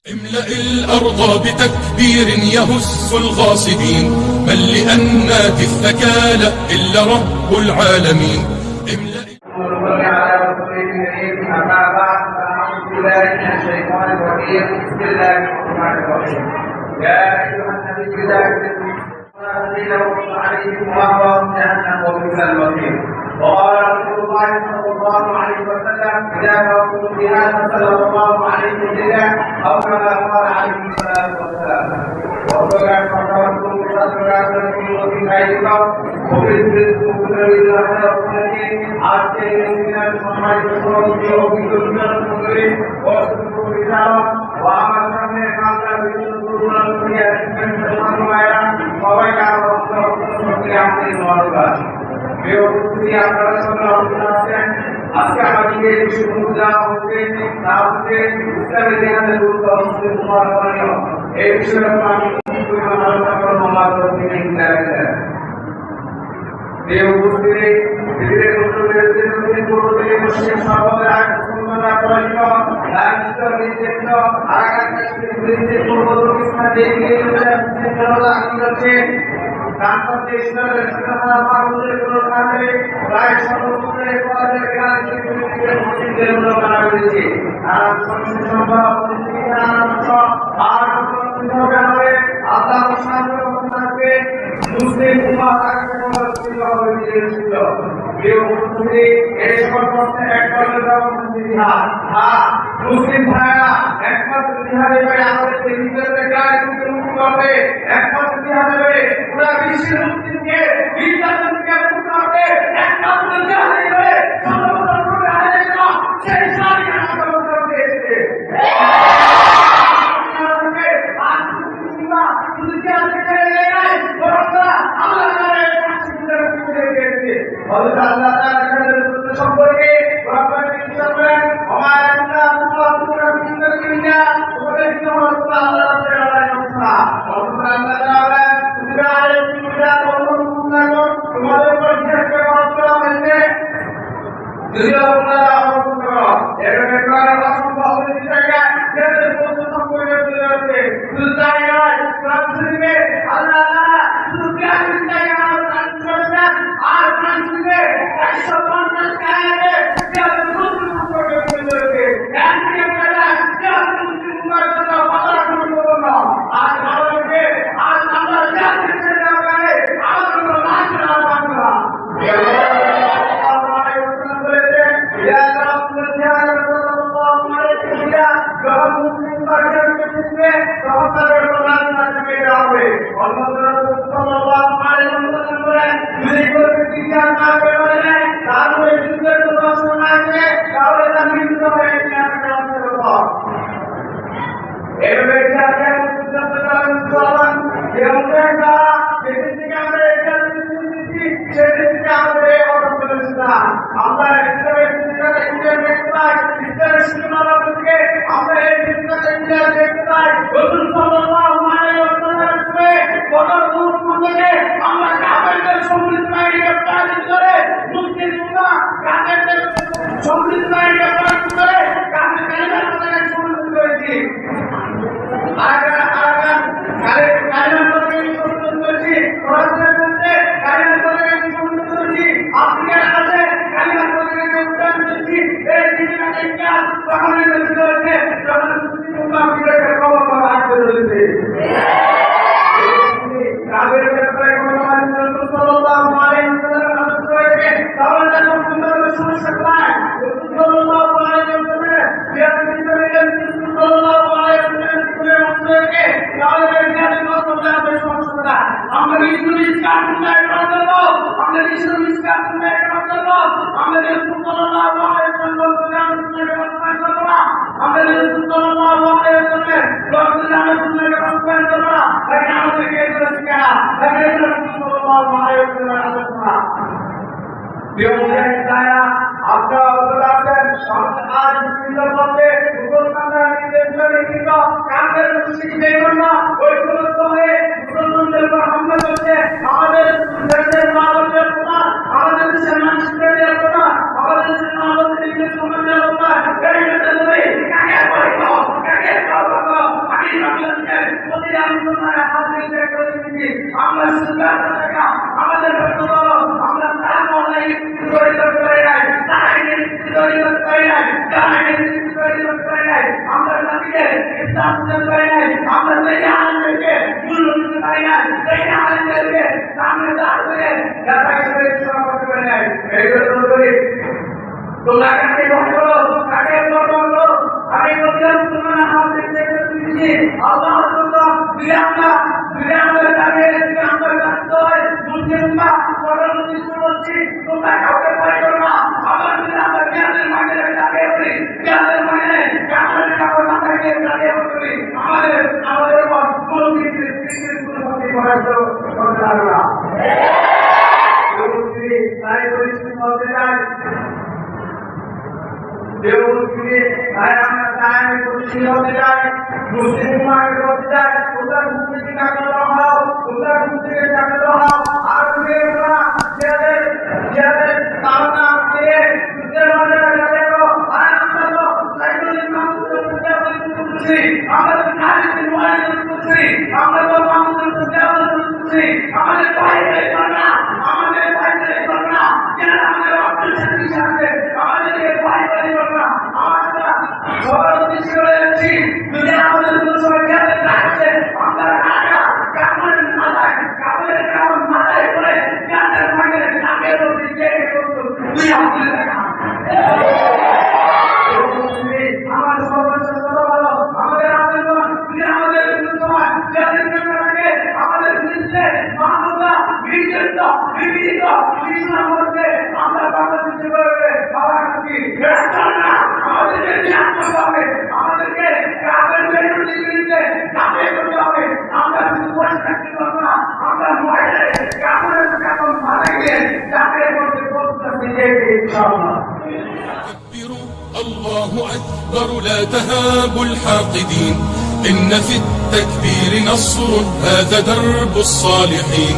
املأ الأرض بتكبير يهز الغاصبين، من لأنات الثكالى إلا رب العالمين. املأ بسم الله الرحمن الرحيم. يا أيها النبي لا تزلوا عليكم وأهواء جهنم وبئس المصير. وقال رسول الله صلى الله عليه وسلم: إذا كنتم بهذا صلى الله عليه وسلم أو كما قال عليه الصلاة والسلام. وقال فقرتم بصدقات في غيركم وبالرزق كل آج کے دن ہماری رسول کی اور رسالت وعمل کرنے کا بھی فرمایا সবাই আমাদের মনোভাব বেউসি আপনারা সবাই আছেন। আজকে আমাদেরকে যে সুবিধা হচ্ছে তা হচ্ছে ইসলামের জ্ঞানের গুরুত্ব মুসলিম উম্মাহর এই বিষয়ে আমি আলোচনা করব। আমার দিনে ইসলামের বেউসি ধীরে ধীরে করতে মুসলিম সর্বদা সুন্নাহ পড়াইব রাষ্ট্র বিদ্যুৎ আগামী কৃষ্ণে পূর্ববর্তী স্থানে দিয়ে চলা আছে। তারপর ইসলামের শিক্ষা মানবদের কারণে প্রায় সর্বত্রে পদের কাছে মুসলিমদের উন্নয়ন হয়েছে। আর সংস্কৃতি সম্ভব আর হবে আল্লাহ শান্ত থাকবে মুসলিম উম্মাহ ছিল কেউ মুসলিম এই সকল প্রশ্নে একমাত্র জিহাদ। মুসলিম ভাইরা একমাত্র জিহাদ এবারে আমাদেরকে নিজেদের গায়ে মুক্ত করবে, একমাত্র জিহাদ এবারে পুরো বিশ্বের মুসলিমকে নির্যাতন থেকে মুক্ত করবে, একমাত্র জিহাদ এবারে সর্বপ্রথম আলেমরা সেই শারীরিক আন্দোলন করতে এসেছে। আল্লাহ তাআলা সম্পর্কে প্রতিটা মুসলমানের হাতে করে দিচ্ছি আমরা শুধু টাকা আমাদের ব্যক্তিগত আমরা তার অনলাইন তৈরি করতে পারি নাই তৈরি করতে পারি নাই তৈরি করতে পারি নাই আমরা জাতিকে ইসলাম দিতে পারি নাই আমরা সেই আনন্দকে মূল্য দিতে পারি নাই সেই আনন্দকে সামনে দাঁড় করে যারা হিসেবে ইসলাম করতে পারি নাই এইগুলো করি তোমরা কাকে করো কাকে করো আমি বললাম তোমরা হাতে দিচ্ছি আল্লাহ বিরামরা কাকে আমরা কাছে মুসলিমরা পরবর্তী শুনছি তোমরা কাউকে ভয় করো না আমার আমরা জ্ঞানের মাঝে কাকে বলি জ্ঞানের মাঝে জ্ঞানের কাপড় মাথায় দিয়ে কাকে বলি আমাদের উপর কোনো কিছু কোনো শক্তি করার করতে পারবে না তাই পরিস্থিতি বলতে চাই দেবগুলি তাই আমরা তাই পরিস্থিতি বলতে চাই মুসলিম মাকে বলতে চাই তোমরা মুসলিম কাকে হও তোমরা মুসলিমের কাকে হও আর তুমি না যাদের তাওনা দিয়ে সুদের মধ্যে যাবে আর আমরা তো সাইকুলের মাধ্যমে করছি আমরা তো নারীদের ওয়াইজ করছি আমরা তো মামুদের করছি আমাদের বাইরে করনা আমাদের বাইরে করনা যারা আমাদের অপশন সাথে আমাদেরকে বাইরে করনা আমরা সবার উদ্দেশ্য রয়েছি যদি আমাদের মুসলমান যাদের রাখছে আমরা রাখা কাপড়ের মাথায় করে যাদের মাঝে নামের উপর দিয়ে করতো তুই আমাদের দেখা আমার সর্বশ্রেষ্ঠ ভালো আমাদের আমাদের মুসলমান যাদের কারণে আমাদের বিরুদ্ধে মানবতা বিরুদ্ধ বিবিধ ইসলাম করতে আমরা বাংলাদেশে করবে আবার কি না আমাদেরকে জ্ঞান করতে হবে আমাদেরকে কাপের বিরুদ্ধে কাপে করতে হবে আমরা শুধু বসে থাকতে পারবো না আমরা মহিলা কাপড়ের কাপড় মাথায় গিয়ে কাপে করতে করতে ইনশাআল্লাহ الله أكبر لا تهابوا الحاقدين إن في التكبير نصر هذا درب الصالحين